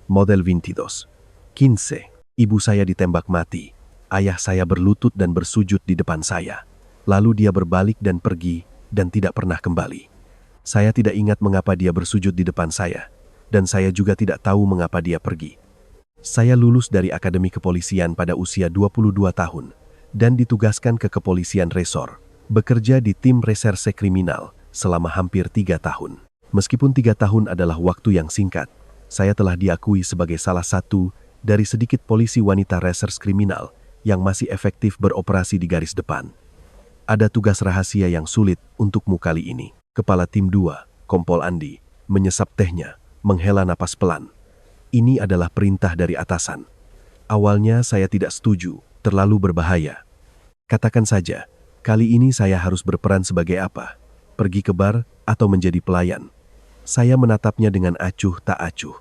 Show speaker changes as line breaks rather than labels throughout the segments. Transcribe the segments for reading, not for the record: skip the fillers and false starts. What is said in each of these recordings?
model 22. 15. Ibu saya ditembak mati. Ayah saya berlutut dan bersujud di depan saya. Lalu dia berbalik dan pergi dan tidak pernah kembali. Saya tidak ingat mengapa dia bersujud di depan saya, dan saya juga tidak tahu mengapa dia pergi. Saya lulus dari Akademi Kepolisian pada usia 22 tahun dan ditugaskan ke Kepolisian Resor, bekerja di tim reserse kriminal selama hampir 3 tahun. Meskipun 3 tahun adalah waktu yang singkat, saya telah diakui sebagai salah satu dari sedikit polisi wanita reserse kriminal yang masih efektif beroperasi di garis depan. Ada tugas rahasia yang sulit untukmu kali ini. Kepala Tim 2, Kompol Andi, menyesap tehnya, menghela napas pelan. Ini adalah perintah dari atasan. Awalnya saya tidak setuju, terlalu berbahaya. Katakan saja, kali ini saya harus berperan sebagai apa? Pergi ke bar atau menjadi pelayan? Saya menatapnya dengan acuh tak acuh.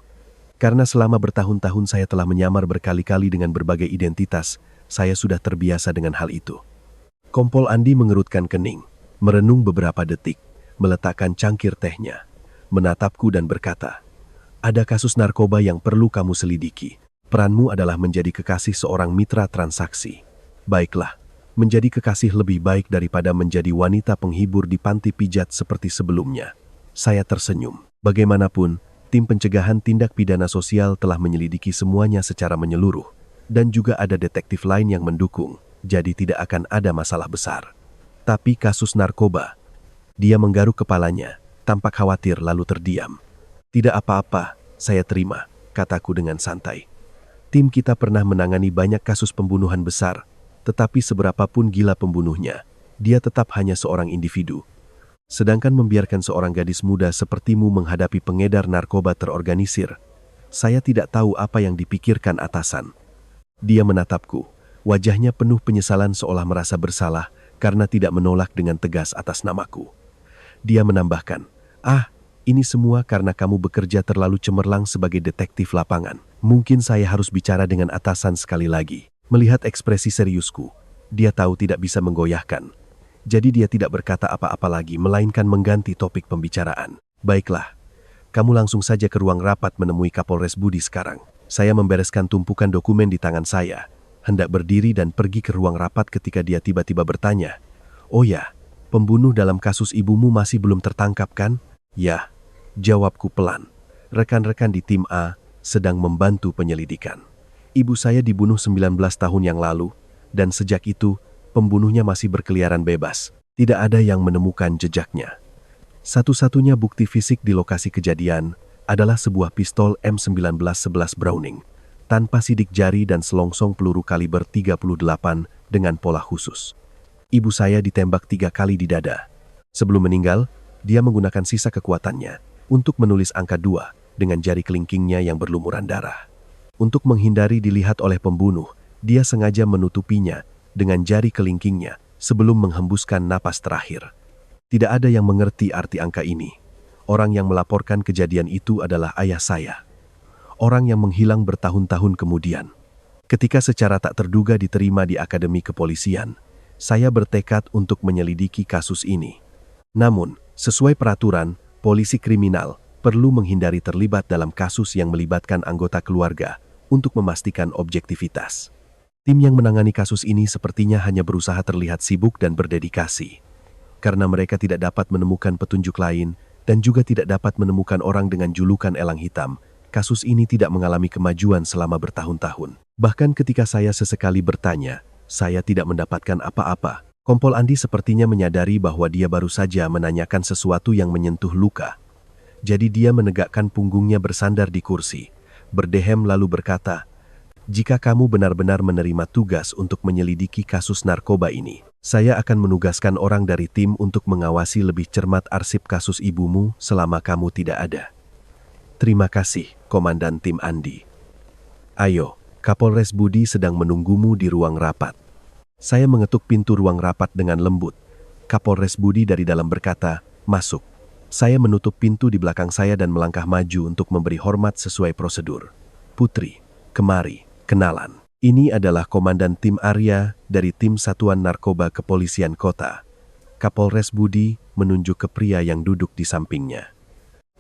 Karena selama bertahun-tahun saya telah menyamar berkali-kali dengan berbagai identitas, saya sudah terbiasa dengan hal itu. Kompol Andi mengerutkan kening, merenung beberapa detik, meletakkan cangkir tehnya, menatapku dan berkata, "Ada kasus narkoba yang perlu kamu selidiki. Peranmu adalah menjadi kekasih seorang mitra transaksi. Baiklah, menjadi kekasih lebih baik daripada menjadi wanita penghibur di panti pijat seperti sebelumnya." Saya tersenyum. Bagaimanapun, tim pencegahan tindak pidana sosial telah menyelidiki semuanya secara menyeluruh, dan juga ada detektif lain yang mendukung, jadi tidak akan ada masalah besar. Tapi kasus narkoba, dia menggaruk kepalanya, tampak khawatir lalu terdiam. "Tidak apa-apa, saya terima," kataku dengan santai. "Tim kita pernah menangani banyak kasus pembunuhan besar, tetapi seberapapun gila pembunuhnya, dia tetap hanya seorang individu. Sedangkan membiarkan seorang gadis muda sepertimu menghadapi pengedar narkoba terorganisir, saya tidak tahu apa yang dipikirkan atasan." Dia menatapku, wajahnya penuh penyesalan seolah merasa bersalah karena tidak menolak dengan tegas atas namaku. Dia menambahkan, "Ini semua karena kamu bekerja terlalu cemerlang sebagai detektif lapangan. Mungkin saya harus bicara dengan atasan sekali lagi." Melihat ekspresi seriusku, dia tahu tidak bisa menggoyahkan. Jadi dia tidak berkata apa-apa lagi, melainkan mengganti topik pembicaraan. "Baiklah, kamu langsung saja ke ruang rapat menemui Kapolres Budi sekarang." Saya membereskan tumpukan dokumen di tangan saya, hendak berdiri dan pergi ke ruang rapat ketika dia tiba-tiba bertanya, "Oh ya, pembunuh dalam kasus ibumu masih belum tertangkap kan?" "Ya," jawabku pelan. "Rekan-rekan di tim A sedang membantu penyelidikan. Ibu saya dibunuh 19 tahun yang lalu, dan sejak itu, pembunuhnya masih berkeliaran bebas. Tidak ada yang menemukan jejaknya. Satu-satunya bukti fisik di lokasi kejadian adalah sebuah pistol M1911 Browning, tanpa sidik jari dan selongsong peluru kaliber 38 dengan pola khusus. Ibu saya ditembak 3 kali di dada. Sebelum meninggal, dia menggunakan sisa kekuatannya untuk menulis angka 2 dengan jari kelingkingnya yang berlumuran darah. Untuk menghindari dilihat oleh pembunuh, dia sengaja menutupinya dengan jari kelingkingnya sebelum menghembuskan napas terakhir. Tidak ada yang mengerti arti angka ini. Orang yang melaporkan kejadian itu adalah ayah saya. Orang yang menghilang bertahun-tahun kemudian. Ketika secara tak terduga diterima di Akademi Kepolisian, saya bertekad untuk menyelidiki kasus ini. Namun, sesuai peraturan, polisi kriminal perlu menghindari terlibat dalam kasus yang melibatkan anggota keluarga untuk memastikan objektivitas. Tim yang menangani kasus ini sepertinya hanya berusaha terlihat sibuk dan berdedikasi. Karena mereka tidak dapat menemukan petunjuk lain dan juga tidak dapat menemukan orang dengan julukan elang hitam, kasus ini tidak mengalami kemajuan selama bertahun-tahun. Bahkan ketika saya sesekali bertanya, saya tidak mendapatkan apa-apa. Kompol Andi sepertinya menyadari bahwa dia baru saja menanyakan sesuatu yang menyentuh luka. Jadi dia menegakkan punggungnya bersandar di kursi, berdehem lalu berkata, "Jika kamu benar-benar menerima tugas untuk menyelidiki kasus narkoba ini, saya akan menugaskan orang dari tim untuk mengawasi lebih cermat arsip kasus ibumu selama kamu tidak ada." "Terima kasih, Komandan Tim Andi." "Ayo, Kapolres Budi sedang menunggumu di ruang rapat." Saya mengetuk pintu ruang rapat dengan lembut. Kapolres Budi dari dalam berkata, "Masuk." Saya menutup pintu di belakang saya dan melangkah maju untuk memberi hormat sesuai prosedur. "Putri, kemari. Kenalan. Ini adalah Komandan Tim Arya dari Tim Satuan Narkoba Kepolisian Kota." Kapolres Budi menunjuk ke pria yang duduk di sampingnya.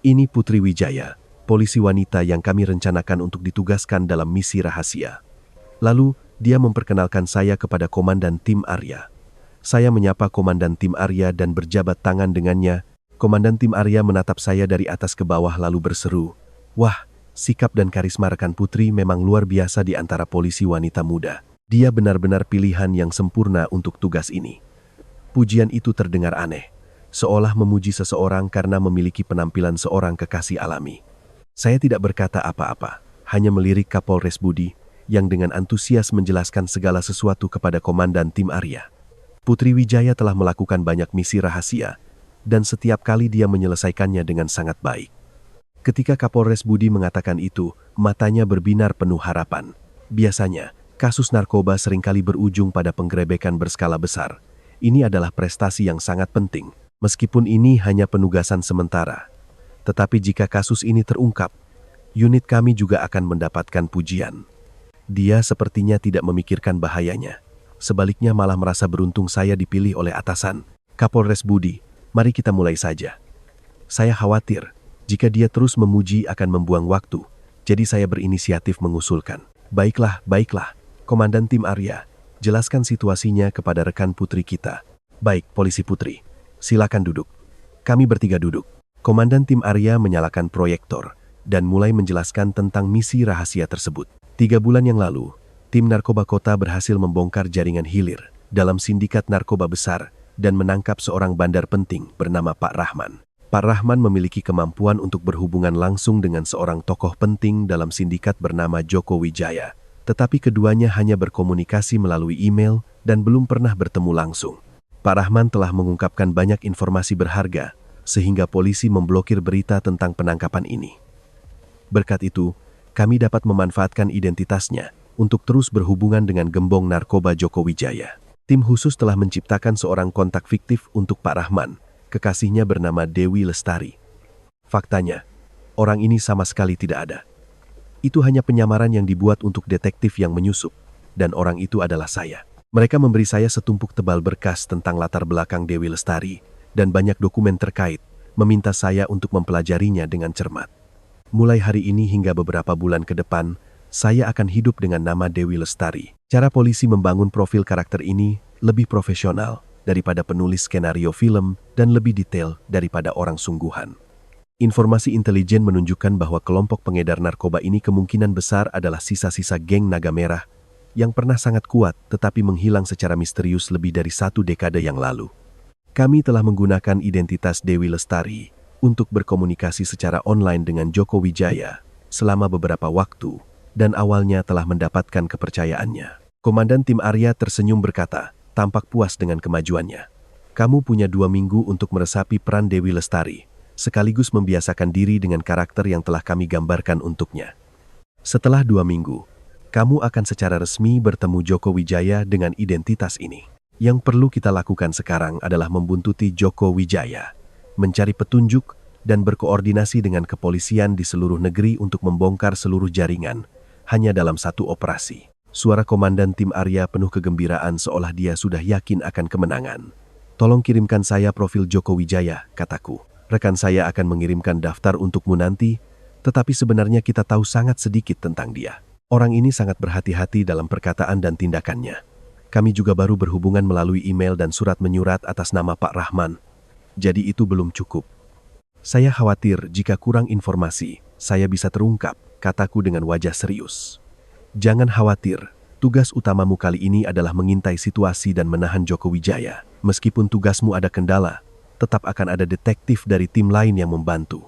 "Ini Putri Wijaya, polisi wanita yang kami rencanakan untuk ditugaskan dalam misi rahasia. Lalu, dia memperkenalkan saya kepada Komandan Tim Arya. Saya menyapa Komandan Tim Arya dan berjabat tangan dengannya. Komandan Tim Arya menatap saya dari atas ke bawah lalu berseru, "Wah, sikap dan karisma rekan Putri memang luar biasa di antara polisi wanita muda. Dia benar-benar pilihan yang sempurna untuk tugas ini." Pujian itu terdengar aneh, seolah memuji seseorang karena memiliki penampilan seorang kekasih alami. Saya tidak berkata apa-apa, hanya melirik Kapolres Budi yang dengan antusias menjelaskan segala sesuatu kepada Komandan Tim Arya. Putri Wijaya telah melakukan banyak misi rahasia, dan setiap kali dia menyelesaikannya dengan sangat baik. Ketika Kapolres Budi mengatakan itu, matanya berbinar penuh harapan. Biasanya, kasus narkoba seringkali berujung pada penggerebekan berskala besar. Ini adalah prestasi yang sangat penting, meskipun ini hanya penugasan sementara. Tetapi jika kasus ini terungkap, unit kami juga akan mendapatkan pujian. Dia sepertinya tidak memikirkan bahayanya. Sebaliknya malah merasa beruntung saya dipilih oleh atasan. "Kapolres Budi, mari kita mulai saja. Saya khawatir jika dia terus memuji akan membuang waktu, jadi saya berinisiatif mengusulkan." Baiklah, Komandan Tim Arya, jelaskan situasinya kepada rekan putri kita." "Baik, polisi putri, silakan duduk." Kami bertiga duduk. Komandan Tim Arya menyalakan proyektor dan mulai menjelaskan tentang misi rahasia tersebut. 3 bulan yang lalu, tim narkoba kota berhasil membongkar jaringan hilir dalam sindikat narkoba besar dan menangkap seorang bandar penting bernama Pak Rahman. Pak Rahman memiliki kemampuan untuk berhubungan langsung dengan seorang tokoh penting dalam sindikat bernama Joko Wijaya. Tetapi keduanya hanya berkomunikasi melalui email dan belum pernah bertemu langsung. Pak Rahman telah mengungkapkan banyak informasi berharga, sehingga polisi memblokir berita tentang penangkapan ini. Berkat itu, kami dapat memanfaatkan identitasnya untuk terus berhubungan dengan gembong narkoba Joko Wijaya. Tim khusus telah menciptakan seorang kontak fiktif untuk Pak Rahman, kekasihnya bernama Dewi Lestari. Faktanya, orang ini sama sekali tidak ada. Itu hanya penyamaran yang dibuat untuk detektif yang menyusup, dan orang itu adalah saya. Mereka memberi saya setumpuk tebal berkas tentang latar belakang Dewi Lestari dan banyak dokumen terkait, meminta saya untuk mempelajarinya dengan cermat. Mulai hari ini hingga beberapa bulan ke depan, saya akan hidup dengan nama Dewi Lestari. Cara polisi membangun profil karakter ini lebih profesional daripada penulis skenario film dan lebih detail daripada orang sungguhan. Informasi intelijen menunjukkan bahwa kelompok pengedar narkoba ini kemungkinan besar adalah sisa-sisa geng Naga Merah yang pernah sangat kuat tetapi menghilang secara misterius lebih dari 1 dekade yang lalu. Kami telah menggunakan identitas Dewi Lestari untuk berkomunikasi secara online dengan Joko Wijaya selama beberapa waktu dan awalnya telah mendapatkan kepercayaannya. Komandan Tim Arya tersenyum berkata, tampak puas dengan kemajuannya. "Kamu punya 2 minggu untuk meresapi peran Dewi Lestari, sekaligus membiasakan diri dengan karakter yang telah kami gambarkan untuknya. Setelah 2 minggu, kamu akan secara resmi bertemu Joko Wijaya dengan identitas ini. Yang perlu kita lakukan sekarang adalah membuntuti Joko Wijaya, mencari petunjuk dan berkoordinasi dengan kepolisian di seluruh negeri untuk membongkar seluruh jaringan, hanya dalam 1 operasi." Suara Komandan Tim Arya penuh kegembiraan seolah dia sudah yakin akan kemenangan. "Tolong kirimkan saya profil Joko Wijaya," kataku. "Rekan saya akan mengirimkan daftar untukmu nanti, tetapi sebenarnya kita tahu sangat sedikit tentang dia. Orang ini sangat berhati-hati dalam perkataan dan tindakannya. Kami juga baru berhubungan melalui email dan surat menyurat atas nama Pak Rahman. Jadi itu belum cukup. Saya khawatir jika kurang informasi, saya bisa terungkap," kataku dengan wajah serius. "Jangan khawatir, tugas utamamu kali ini adalah mengintai situasi dan menahan Joko Wijaya. Meskipun tugasmu ada kendala, tetap akan ada detektif dari tim lain yang membantu.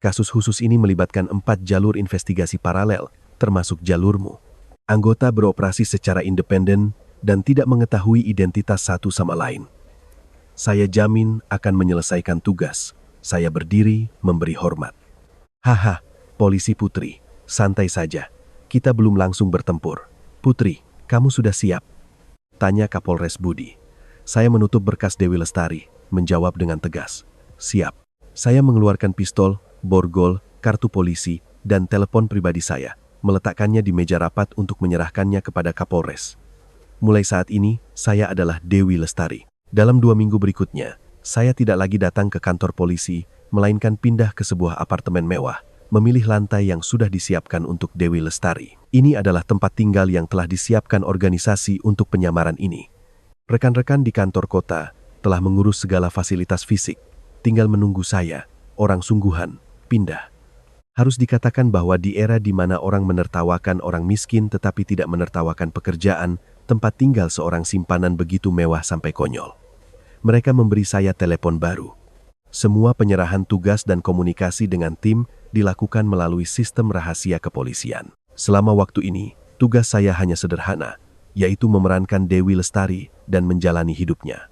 Kasus khusus ini melibatkan 4 jalur investigasi paralel, termasuk jalurmu. Anggota beroperasi secara independen dan tidak mengetahui identitas satu sama lain. Saya jamin akan menyelesaikan tugas. Saya berdiri memberi hormat." "Haha, polisi putri, santai saja. Kita belum langsung bertempur. Putri, kamu sudah siap?" tanya Kapolres Budi. Saya menutup berkas Dewi Lestari, menjawab dengan tegas, "Siap." Saya mengeluarkan pistol, borgol, kartu polisi, dan telepon pribadi saya, meletakkannya di meja rapat untuk menyerahkannya kepada Kapolres. Mulai saat ini, saya adalah Dewi Lestari. Dalam 2 minggu berikutnya, saya tidak lagi datang ke kantor polisi, melainkan pindah ke sebuah apartemen mewah, memilih lantai yang sudah disiapkan untuk Dewi Lestari. Ini adalah tempat tinggal yang telah disiapkan organisasi untuk penyamaran ini. Rekan-rekan di kantor kota telah mengurus segala fasilitas fisik, tinggal menunggu saya, orang sungguhan, pindah. Harus dikatakan bahwa di era di mana orang menertawakan orang miskin tetapi tidak menertawakan pekerjaan, tempat tinggal seorang simpanan begitu mewah sampai konyol. Mereka memberi saya telepon baru. Semua penyerahan tugas dan komunikasi dengan tim dilakukan melalui sistem rahasia kepolisian. Selama waktu ini, tugas saya hanya sederhana, yaitu memerankan Dewi Lestari dan menjalani hidupnya.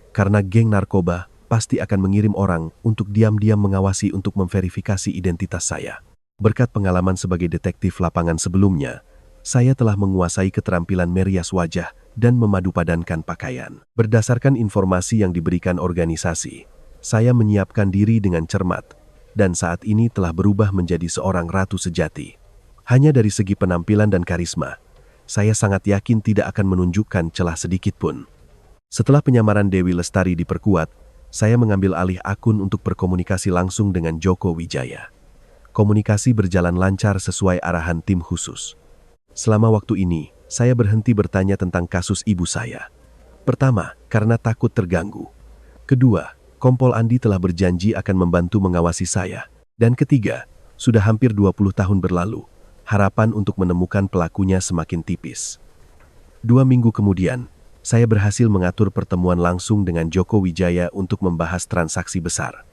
Karena geng narkoba pasti akan mengirim orang untuk diam-diam mengawasi untuk memverifikasi identitas saya. Berkat pengalaman sebagai detektif lapangan sebelumnya, saya telah menguasai keterampilan merias wajah dan memadupadankan pakaian. Berdasarkan informasi yang diberikan organisasi, saya menyiapkan diri dengan cermat, dan saat ini telah berubah menjadi seorang ratu sejati. Hanya dari segi penampilan dan karisma, saya sangat yakin tidak akan menunjukkan celah sedikit pun. Setelah penyamaran Dewi Lestari diperkuat, saya mengambil alih akun untuk berkomunikasi langsung dengan Joko Wijaya. Komunikasi berjalan lancar sesuai arahan tim khusus. Selama waktu ini, saya berhenti bertanya tentang kasus ibu saya. Pertama, karena takut terganggu. Kedua, Kompol Andi telah berjanji akan membantu mengawasi saya. Dan ketiga, sudah hampir 20 tahun berlalu, harapan untuk menemukan pelakunya semakin tipis. 2 minggu kemudian, saya berhasil mengatur pertemuan langsung dengan Joko Wijaya untuk membahas transaksi besar.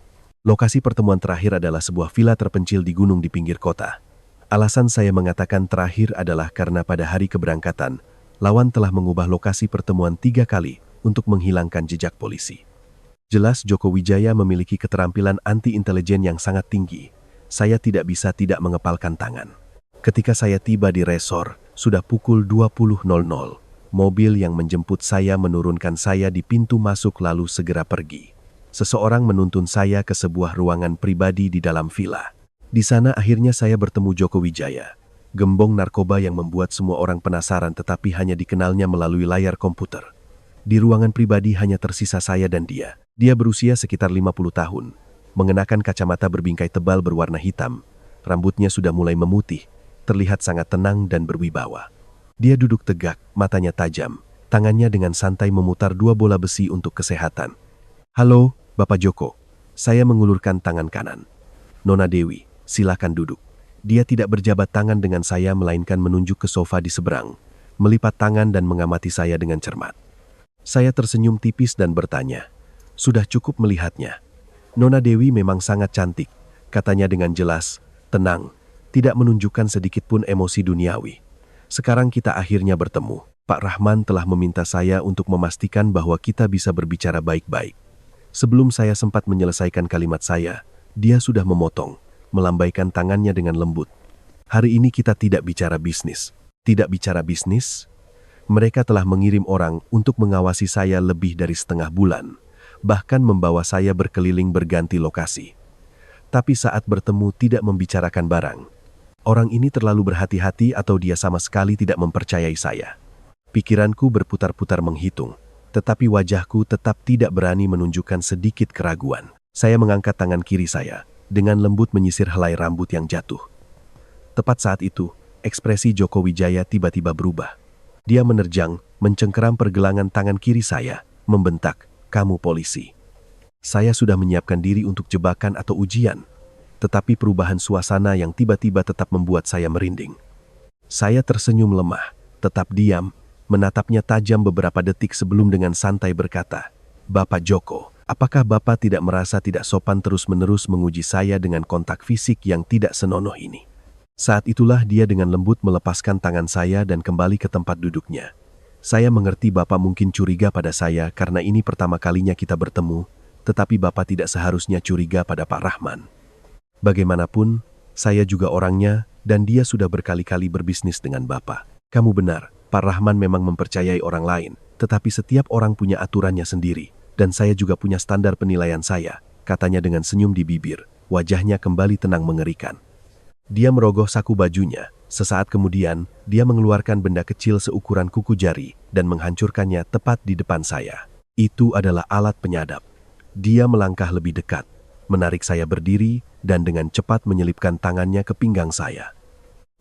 Lokasi pertemuan terakhir adalah sebuah villa terpencil di gunung di pinggir kota. Alasan saya mengatakan terakhir adalah karena pada hari keberangkatan, lawan telah mengubah lokasi pertemuan 3 kali untuk menghilangkan jejak polisi. Jelas Joko Wijaya memiliki keterampilan anti-intelijen yang sangat tinggi. Saya tidak bisa tidak mengepalkan tangan. Ketika saya tiba di resor, sudah pukul 20.00. Mobil yang menjemput saya menurunkan saya di pintu masuk lalu segera pergi. Seseorang menuntun saya ke sebuah ruangan pribadi di dalam villa. Di sana akhirnya saya bertemu Joko Wijaya, gembong narkoba yang membuat semua orang penasaran tetapi hanya dikenalnya melalui layar komputer. Di ruangan pribadi hanya tersisa saya dan dia. Dia berusia sekitar 50 tahun, mengenakan kacamata berbingkai tebal berwarna hitam. Rambutnya sudah mulai memutih, terlihat sangat tenang dan berwibawa. Dia duduk tegak, matanya tajam, tangannya dengan santai memutar 2 bola besi untuk kesehatan. "Halo, Bapak Joko." Saya mengulurkan tangan kanan. "Nona Dewi, silakan duduk." Dia tidak berjabat tangan dengan saya melainkan menunjuk ke sofa di seberang, melipat tangan dan mengamati saya dengan cermat. Saya tersenyum tipis dan bertanya, "Sudah cukup melihatnya." "Nona Dewi memang sangat cantik," katanya dengan jelas, tenang, tidak menunjukkan sedikit pun emosi duniawi. "Sekarang kita akhirnya bertemu. Pak Rahman telah meminta saya untuk memastikan bahwa kita bisa berbicara baik-baik." Sebelum saya sempat menyelesaikan kalimat saya, dia sudah memotong, melambaikan tangannya dengan lembut. "Hari ini kita tidak bicara bisnis." "Tidak bicara bisnis?" "Mereka telah mengirim orang untuk mengawasi saya lebih dari setengah bulan. Bahkan membawa saya berkeliling berganti lokasi. Tapi saat bertemu tidak membicarakan barang. Orang ini terlalu berhati-hati atau dia sama sekali tidak mempercayai saya." Pikiranku berputar-putar menghitung, tetapi wajahku tetap tidak berani menunjukkan sedikit keraguan. Saya mengangkat tangan kiri saya, dengan lembut menyisir helai rambut yang jatuh. Tepat saat itu, ekspresi Joko Wijaya tiba-tiba berubah. Dia menerjang, mencengkeram pergelangan tangan kiri saya, membentak, "Kamu polisi." Saya sudah menyiapkan diri untuk jebakan atau ujian, tetapi perubahan suasana yang tiba-tiba tetap membuat saya merinding. Saya tersenyum lemah, tetap diam, menatapnya tajam beberapa detik sebelum dengan santai berkata, "Bapak Joko, apakah Bapak tidak merasa tidak sopan terus-menerus menguji saya dengan kontak fisik yang tidak senonoh ini?" Saat itulah dia dengan lembut melepaskan tangan saya dan kembali ke tempat duduknya. "Saya mengerti Bapak mungkin curiga pada saya karena ini pertama kalinya kita bertemu, tetapi Bapak tidak seharusnya curiga pada Pak Rahman. Bagaimanapun, saya juga orangnya dan dia sudah berkali-kali berbisnis dengan Bapak. Kamu benar, Pak Rahman memang mempercayai orang lain, tetapi setiap orang punya aturannya sendiri, dan saya juga punya standar penilaian saya," katanya dengan senyum di bibir, wajahnya kembali tenang mengerikan. Dia merogoh saku bajunya. Sesaat kemudian, dia mengeluarkan benda kecil seukuran kuku jari dan menghancurkannya tepat di depan saya. Itu adalah alat penyadap. Dia melangkah lebih dekat, menarik saya berdiri, dan dengan cepat menyelipkan tangannya ke pinggang saya.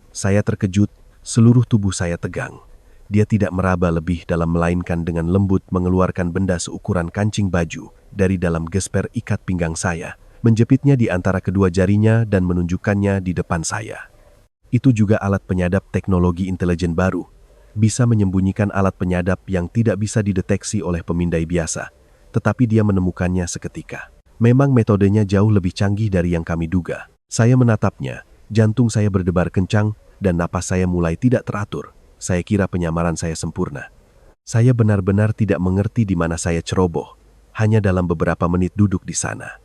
Saya terkejut, seluruh tubuh saya tegang. Dia tidak meraba lebih dalam melainkan dengan lembut mengeluarkan benda seukuran kancing baju dari dalam gesper ikat pinggang saya, menjepitnya di antara kedua jarinya dan menunjukkannya di depan saya. Itu juga alat penyadap teknologi intelijen baru, bisa menyembunyikan alat penyadap yang tidak bisa dideteksi oleh pemindai biasa, tetapi dia menemukannya seketika. Memang metodenya jauh lebih canggih dari yang kami duga. Saya menatapnya, jantung saya berdebar kencang, dan napas saya mulai tidak teratur. Saya kira penyamaran saya sempurna. Saya benar-benar tidak mengerti di mana saya ceroboh, hanya dalam beberapa menit duduk di sana.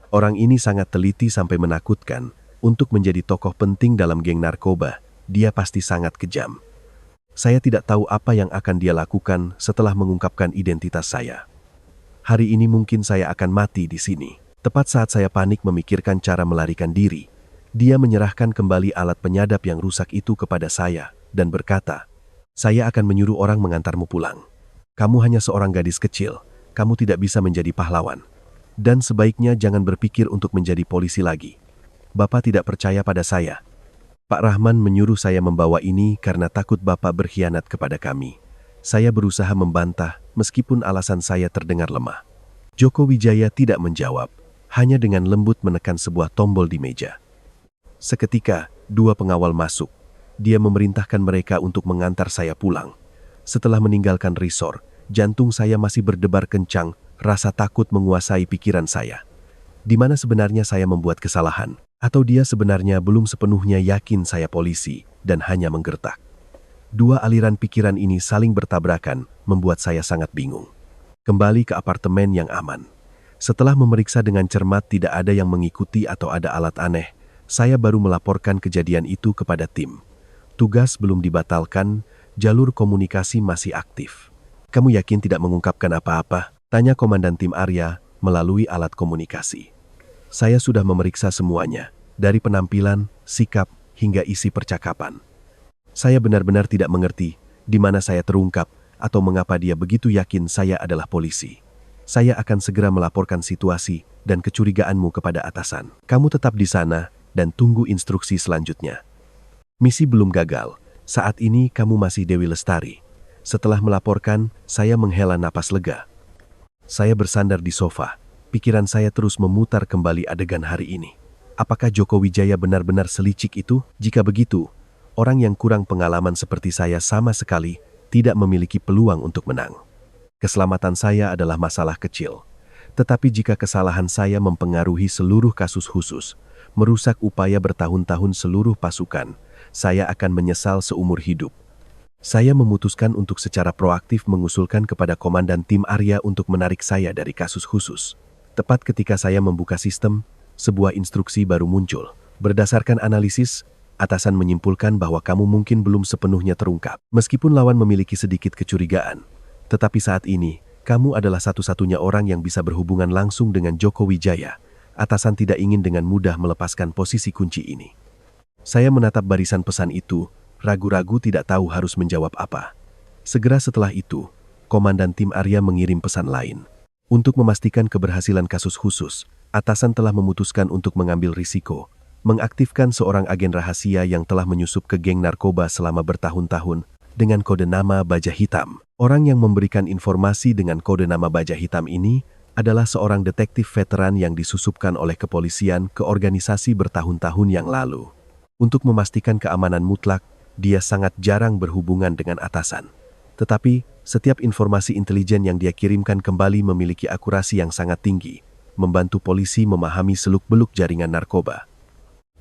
Orang ini sangat teliti sampai menakutkan. Untuk menjadi tokoh penting dalam geng narkoba, dia pasti sangat kejam. Saya tidak tahu apa yang akan dia lakukan setelah mengungkapkan identitas saya. Hari ini mungkin saya akan mati di sini. Tepat saat saya panik memikirkan cara melarikan diri, dia menyerahkan kembali alat penyadap yang rusak itu kepada saya dan berkata, "Saya akan menyuruh orang mengantarmu pulang. Kamu hanya seorang gadis kecil, kamu tidak bisa menjadi pahlawan. Dan sebaiknya jangan berpikir untuk menjadi polisi lagi. Bapak tidak percaya pada saya. Pak Rahman menyuruh saya membawa ini karena takut Bapak berkhianat kepada kami." Saya berusaha membantah meskipun alasan saya terdengar lemah. Joko Wijaya tidak menjawab, hanya dengan lembut menekan sebuah tombol di meja. Seketika, dua pengawal masuk. Dia memerintahkan mereka untuk mengantar saya pulang. Setelah meninggalkan resort, jantung saya masih berdebar kencang, rasa takut menguasai pikiran saya. Di mana sebenarnya saya membuat kesalahan? Atau dia sebenarnya belum sepenuhnya yakin saya polisi dan hanya menggertak? Dua aliran pikiran ini saling bertabrakan, membuat saya sangat bingung. Kembali ke apartemen yang aman. Setelah memeriksa dengan cermat tidak ada yang mengikuti atau ada alat aneh, saya baru melaporkan kejadian itu kepada tim. Tugas belum dibatalkan, jalur komunikasi masih aktif. "Kamu yakin tidak mengungkapkan apa-apa?" tanya Komandan Tim Arya melalui alat komunikasi. "Saya sudah memeriksa semuanya, dari penampilan, sikap, hingga isi percakapan. Saya benar-benar tidak mengerti di mana saya terungkap atau mengapa dia begitu yakin saya adalah polisi. Saya akan segera melaporkan situasi dan kecurigaanmu kepada atasan. Kamu tetap di sana dan tunggu instruksi selanjutnya. Misi belum gagal, saat ini kamu masih Dewi Lestari." Setelah melaporkan, saya menghela napas lega. Saya bersandar di sofa. Pikiran saya terus memutar kembali adegan hari ini. Apakah Joko Wijaya benar-benar selicik itu? Jika begitu, orang yang kurang pengalaman seperti saya sama sekali tidak memiliki peluang untuk menang. Keselamatan saya adalah masalah kecil. Tetapi jika kesalahan saya mempengaruhi seluruh kasus khusus, merusak upaya bertahun-tahun seluruh pasukan, saya akan menyesal seumur hidup. Saya memutuskan untuk secara proaktif mengusulkan kepada Komandan Tim Arya untuk menarik saya dari kasus khusus. Tepat ketika saya membuka sistem, sebuah instruksi baru muncul. Berdasarkan analisis, atasan menyimpulkan bahwa kamu mungkin belum sepenuhnya terungkap. Meskipun lawan memiliki sedikit kecurigaan, tetapi saat ini, kamu adalah satu-satunya orang yang bisa berhubungan langsung dengan Joko Wijaya. Atasan tidak ingin dengan mudah melepaskan posisi kunci ini. Saya menatap barisan pesan itu, ragu-ragu tidak tahu harus menjawab apa. Segera setelah itu, Komandan Tim Arya mengirim pesan lain. Untuk memastikan keberhasilan kasus khusus, atasan telah memutuskan untuk mengambil risiko, mengaktifkan seorang agen rahasia yang telah menyusup ke geng narkoba selama bertahun-tahun dengan kode nama Baja Hitam. Orang yang memberikan informasi dengan kode nama Baja Hitam ini adalah seorang detektif veteran yang disusupkan oleh kepolisian ke organisasi bertahun-tahun yang lalu. Untuk memastikan keamanan mutlak, dia sangat jarang berhubungan dengan atasan. Tetapi, setiap informasi intelijen yang dia kirimkan kembali memiliki akurasi yang sangat tinggi, membantu polisi memahami seluk-beluk jaringan narkoba.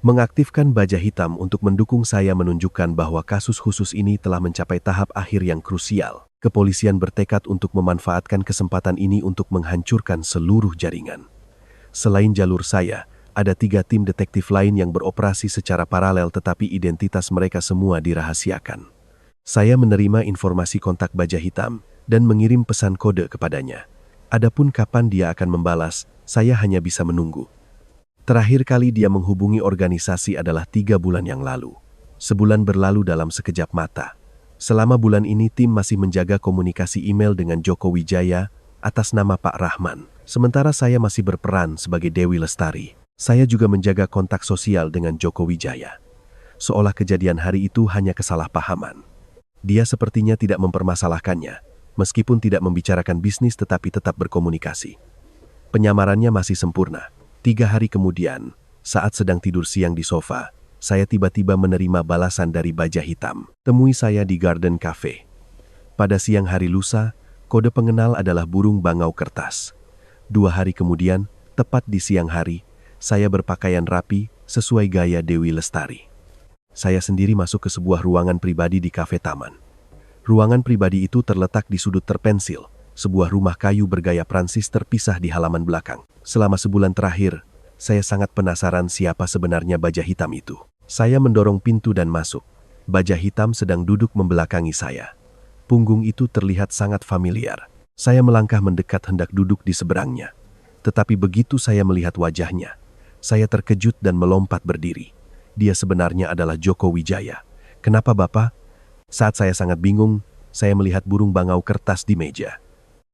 Mengaktifkan Baja Hitam untuk mendukung saya menunjukkan bahwa kasus khusus ini telah mencapai tahap akhir yang krusial. Kepolisian bertekad untuk memanfaatkan kesempatan ini untuk menghancurkan seluruh jaringan. Selain jalur saya, ada 3 tim detektif lain yang beroperasi secara paralel tetapi identitas mereka semua dirahasiakan. Saya menerima informasi kontak Baja Hitam dan mengirim pesan kode kepadanya. Adapun kapan dia akan membalas, saya hanya bisa menunggu. Terakhir kali dia menghubungi organisasi adalah 3 bulan yang lalu. Sebulan berlalu dalam sekejap mata. Selama bulan ini tim masih menjaga komunikasi email dengan Joko Wijaya atas nama Pak Rahman. Sementara saya masih berperan sebagai Dewi Lestari, saya juga menjaga kontak sosial dengan Joko Wijaya. Seolah kejadian hari itu hanya kesalahpahaman. Dia sepertinya tidak mempermasalahkannya, meskipun tidak membicarakan bisnis tetapi tetap berkomunikasi. Penyamarannya masih sempurna. 3 hari kemudian, saat sedang tidur siang di sofa, saya tiba-tiba menerima balasan dari Baja Hitam. Temui saya di Garden Cafe. Pada siang hari lusa, kode pengenal adalah burung bangau kertas. 2 hari kemudian, tepat di siang hari, saya berpakaian rapi sesuai gaya Dewi Lestari. Saya sendiri masuk ke sebuah ruangan pribadi di kafe taman. Ruangan pribadi itu terletak di sudut terpensil, sebuah rumah kayu bergaya Prancis terpisah di halaman belakang. Selama sebulan terakhir, saya sangat penasaran siapa sebenarnya Baja Hitam itu. Saya mendorong pintu dan masuk. Baja Hitam sedang duduk membelakangi saya. Punggung itu terlihat sangat familiar. Saya melangkah mendekat hendak duduk di seberangnya. Tetapi begitu saya melihat wajahnya, saya terkejut dan melompat berdiri. Dia sebenarnya adalah Joko Wijaya. Kenapa, Bapak? Saat saya sangat bingung, saya melihat burung bangau kertas di meja.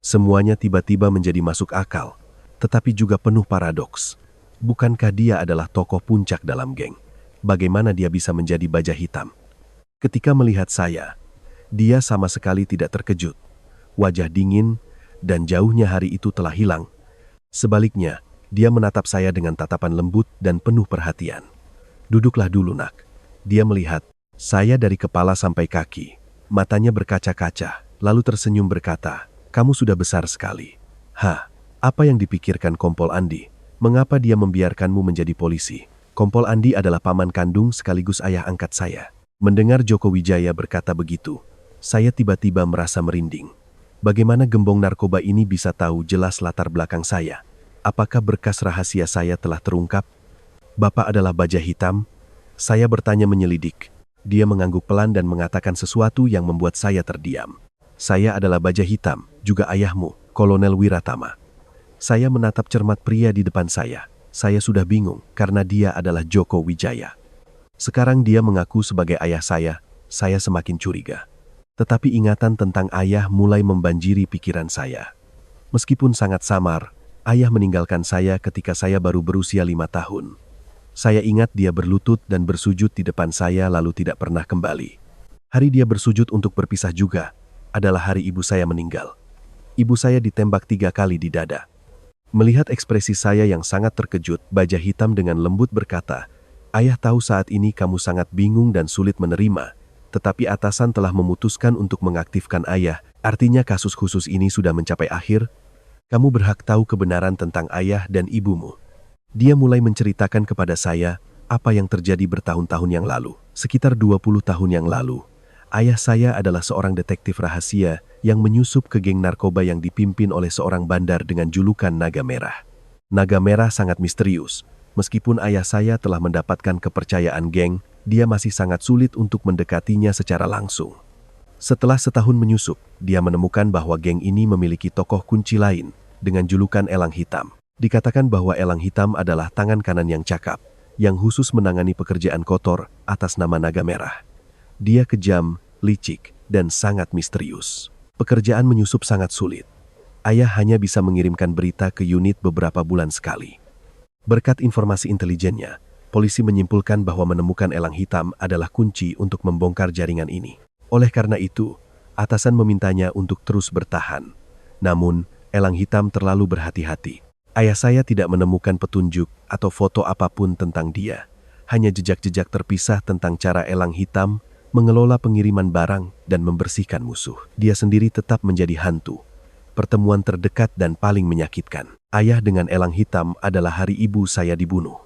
Semuanya tiba-tiba menjadi masuk akal, tetapi juga penuh paradoks. Bukankah dia adalah tokoh puncak dalam geng? Bagaimana dia bisa menjadi Baja Hitam? Ketika melihat saya, dia sama sekali tidak terkejut. Wajah dingin dan jauhnya hari itu telah hilang. Sebaliknya, dia menatap saya dengan tatapan lembut dan penuh perhatian. Duduklah dulu, nak. Dia melihat saya dari kepala sampai kaki. Matanya berkaca-kaca, lalu tersenyum berkata, "Kamu sudah besar sekali." "Hah, apa yang dipikirkan Kompol Andi? Mengapa dia membiarkanmu menjadi polisi?" Kompol Andi adalah paman kandung sekaligus ayah angkat saya. Mendengar Joko Wijaya berkata begitu, saya tiba-tiba merasa merinding. Bagaimana gembong narkoba ini bisa tahu jelas latar belakang saya? Apakah berkas rahasia saya telah terungkap? "Bapak adalah Baja Hitam?" Saya bertanya menyelidik. Dia mengangguk pelan dan mengatakan sesuatu yang membuat saya terdiam. "Saya adalah Baja Hitam, juga ayahmu, Kolonel Wiratama." Saya menatap cermat pria di depan saya. Saya sudah bingung karena dia adalah Joko Wijaya. Sekarang dia mengaku sebagai ayah saya semakin curiga. Tetapi ingatan tentang ayah mulai membanjiri pikiran saya. Meskipun sangat samar, ayah meninggalkan saya ketika saya baru berusia 5 tahun. Saya ingat dia berlutut dan bersujud di depan saya lalu tidak pernah kembali. Hari dia bersujud untuk berpisah juga adalah hari ibu saya meninggal. Ibu saya ditembak 3 kali di dada. Melihat ekspresi saya yang sangat terkejut, Baja Hitam dengan lembut berkata, "Ayah tahu saat ini kamu sangat bingung dan sulit menerima. Tetapi atasan telah memutuskan untuk mengaktifkan ayah, artinya kasus khusus ini sudah mencapai akhir. Kamu berhak tahu kebenaran tentang ayah dan ibumu." Dia mulai menceritakan kepada saya apa yang terjadi bertahun-tahun yang lalu. Sekitar 20 tahun yang lalu, ayah saya adalah seorang detektif rahasia yang menyusup ke geng narkoba yang dipimpin oleh seorang bandar dengan julukan Naga Merah. Naga Merah sangat misterius. Meskipun ayah saya telah mendapatkan kepercayaan geng, dia masih sangat sulit untuk mendekatinya secara langsung. Setelah setahun menyusup, dia menemukan bahwa geng ini memiliki tokoh kunci lain dengan julukan Elang Hitam. Dikatakan bahwa Elang Hitam adalah tangan kanan yang cakap, yang khusus menangani pekerjaan kotor atas nama Naga Merah. Dia kejam, licik, dan sangat misterius. Pekerjaan menyusup sangat sulit. Ayah hanya bisa mengirimkan berita ke unit beberapa bulan sekali. Berkat informasi intelijennya, polisi menyimpulkan bahwa menemukan Elang Hitam adalah kunci untuk membongkar jaringan ini. Oleh karena itu, atasan memintanya untuk terus bertahan. Namun, Elang Hitam terlalu berhati-hati. Ayah saya tidak menemukan petunjuk atau foto apapun tentang dia. Hanya jejak-jejak terpisah tentang cara Elang Hitam mengelola pengiriman barang dan membersihkan musuh. Dia sendiri tetap menjadi hantu. Pertemuan terdekat dan paling menyakitkan ayah dengan Elang Hitam adalah hari ibu saya dibunuh.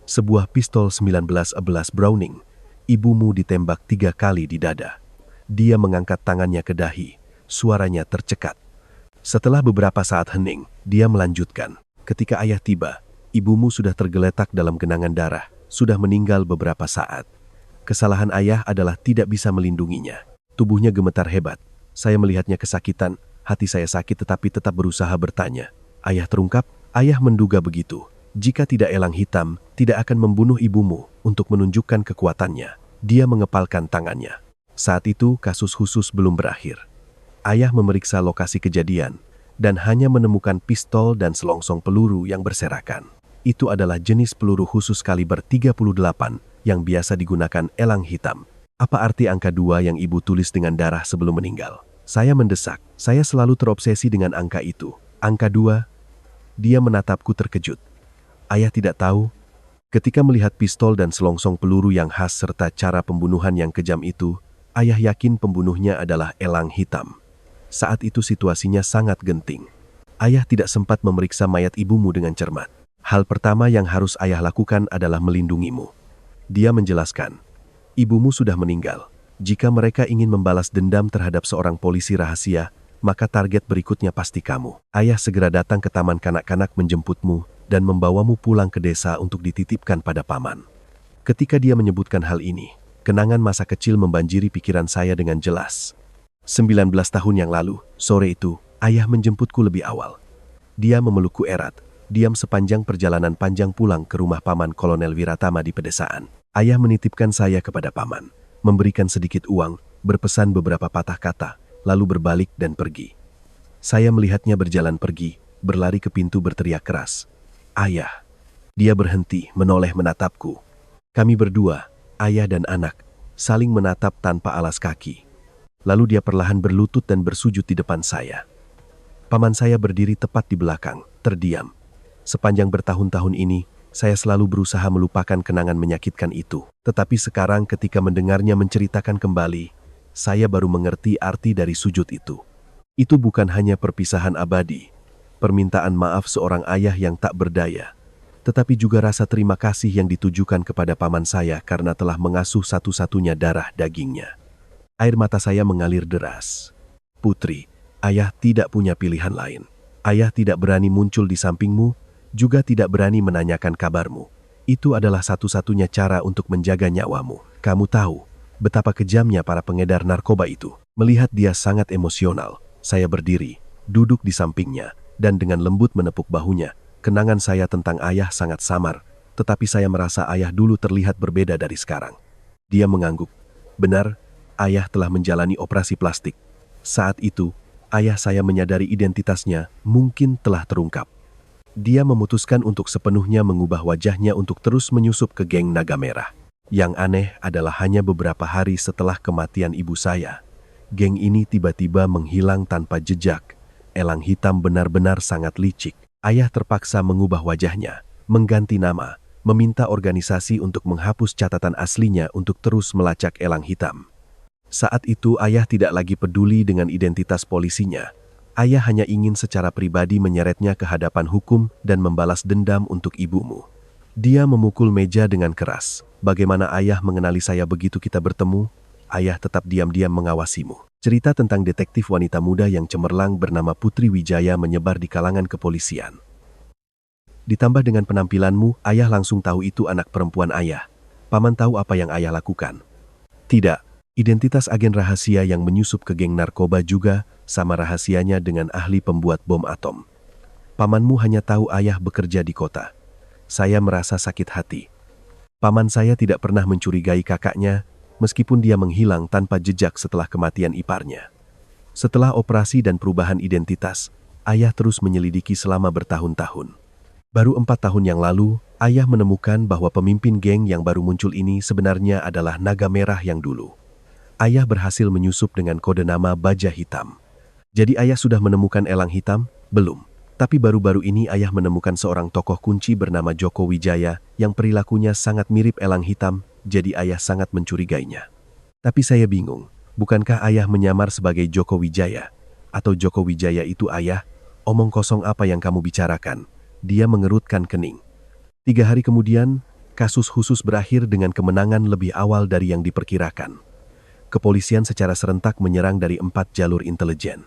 Sebuah pistol 1911 Browning. Ibumu ditembak 3 kali di dada. Dia mengangkat tangannya ke dahi. Suaranya tercekat. Setelah beberapa saat hening, dia melanjutkan. Ketika ayah tiba, ibumu sudah tergeletak dalam genangan darah, sudah meninggal beberapa saat. Kesalahan ayah adalah tidak bisa melindunginya. Tubuhnya gemetar hebat. Saya melihatnya kesakitan, hati saya sakit tetapi tetap berusaha bertanya. Ayah terungkap, ayah menduga begitu. Jika tidak Elang Hitam, tidak akan membunuh ibumu untuk menunjukkan kekuatannya. Dia mengepalkan tangannya. Saat itu kasus khusus belum berakhir. Ayah memeriksa lokasi kejadian. dan hanya menemukan pistol dan selongsong peluru yang berserakan. Itu adalah jenis peluru khusus kaliber 38 yang biasa digunakan elang hitam. Apa arti angka 2 yang ibu tulis dengan darah sebelum meninggal? Saya mendesak. Saya selalu terobsesi dengan angka itu. Angka 2. Dia menatapku terkejut. Ayah tidak tahu. Ketika melihat pistol dan selongsong peluru yang khas serta cara pembunuhan yang kejam itu, ayah yakin pembunuhnya adalah elang hitam. Saat itu situasinya sangat genting. Ayah tidak sempat memeriksa mayat ibumu dengan cermat. Hal pertama yang harus ayah lakukan adalah melindungimu. Dia menjelaskan, ibumu sudah meninggal. Jika mereka ingin membalas dendam terhadap seorang polisi rahasia, maka target berikutnya pasti kamu. Ayah segera datang ke taman kanak-kanak menjemputmu dan membawamu pulang ke desa untuk dititipkan pada paman. Ketika dia menyebutkan hal ini, kenangan masa kecil membanjiri pikiran saya dengan jelas. 19 tahun yang lalu, sore itu, ayah menjemputku lebih awal. Dia memelukku erat, diam sepanjang perjalanan panjang pulang ke rumah paman Kolonel Wiratama di pedesaan. Ayah menitipkan saya kepada paman, memberikan sedikit uang, berpesan beberapa patah kata, lalu berbalik dan pergi. Saya melihatnya berjalan pergi, berlari ke pintu berteriak keras. Ayah. Dia berhenti, menoleh menatapku. Kami berdua, ayah dan anak, saling menatap tanpa alas kaki. Lalu dia perlahan berlutut dan bersujud di depan saya. Paman saya berdiri tepat di belakang, terdiam. Sepanjang bertahun-tahun ini, saya selalu berusaha melupakan kenangan menyakitkan itu. Tetapi sekarang ketika mendengarnya menceritakan kembali, saya baru mengerti arti dari sujud itu. Itu bukan hanya perpisahan abadi, permintaan maaf seorang ayah yang tak berdaya, tetapi juga rasa terima kasih yang ditujukan kepada paman saya karena telah mengasuh satu-satunya darah dagingnya. Air mata saya mengalir deras. Putri, ayah tidak punya pilihan lain. Ayah tidak berani muncul di sampingmu, juga tidak berani menanyakan kabarmu. Itu adalah satu-satunya cara untuk menjaga nyawamu. Kamu tahu betapa kejamnya para pengedar narkoba itu. Melihat dia sangat emosional, saya berdiri, duduk di sampingnya, dan dengan lembut menepuk bahunya. Kenangan saya tentang ayah sangat samar, tetapi saya merasa ayah dulu terlihat berbeda dari sekarang. Dia mengangguk. Benar, ayah telah menjalani operasi plastik. Saat itu, ayah saya menyadari identitasnya mungkin telah terungkap. Dia memutuskan untuk sepenuhnya mengubah wajahnya untuk terus menyusup ke geng Naga Merah. Yang aneh adalah hanya beberapa hari setelah kematian ibu saya, geng ini tiba-tiba menghilang tanpa jejak. Elang hitam benar-benar sangat licik. Ayah terpaksa mengubah wajahnya, mengganti nama, meminta organisasi untuk menghapus catatan aslinya untuk terus melacak elang hitam. Saat itu ayah tidak lagi peduli dengan identitas polisinya. Ayah hanya ingin secara pribadi menyeretnya ke hadapan hukum dan membalas dendam untuk ibumu. Dia memukul meja dengan keras. Bagaimana ayah mengenali saya begitu kita bertemu? Ayah tetap diam-diam mengawasimu. Cerita tentang detektif wanita muda yang cemerlang bernama Putri Wijaya menyebar di kalangan kepolisian. Ditambah dengan penampilanmu, ayah langsung tahu itu anak perempuan ayah. Paman tahu apa yang ayah lakukan? Tidak. Identitas agen rahasia yang menyusup ke geng narkoba juga sama rahasianya dengan ahli pembuat bom atom. Pamanmu hanya tahu ayah bekerja di kota. Saya merasa sakit hati. Paman saya tidak pernah mencurigai kakaknya, meskipun dia menghilang tanpa jejak setelah kematian iparnya. Setelah operasi dan perubahan identitas, ayah terus menyelidiki selama bertahun-tahun. Baru 4 tahun yang lalu, ayah menemukan bahwa pemimpin geng yang baru muncul ini sebenarnya adalah Naga Merah yang dulu. Ayah berhasil menyusup dengan kode nama Baja Hitam. Jadi ayah sudah menemukan elang hitam? Belum. Tapi baru-baru ini ayah menemukan seorang tokoh kunci bernama Joko Wijaya yang perilakunya sangat mirip elang hitam, jadi ayah sangat mencurigainya. Tapi saya bingung, bukankah ayah menyamar sebagai Joko Wijaya? Atau Joko Wijaya itu ayah? Omong kosong apa yang kamu bicarakan? Dia mengerutkan kening. 3 hari kemudian, kasus khusus berakhir dengan kemenangan lebih awal dari yang diperkirakan. Kepolisian secara serentak menyerang dari 4 jalur intelijen.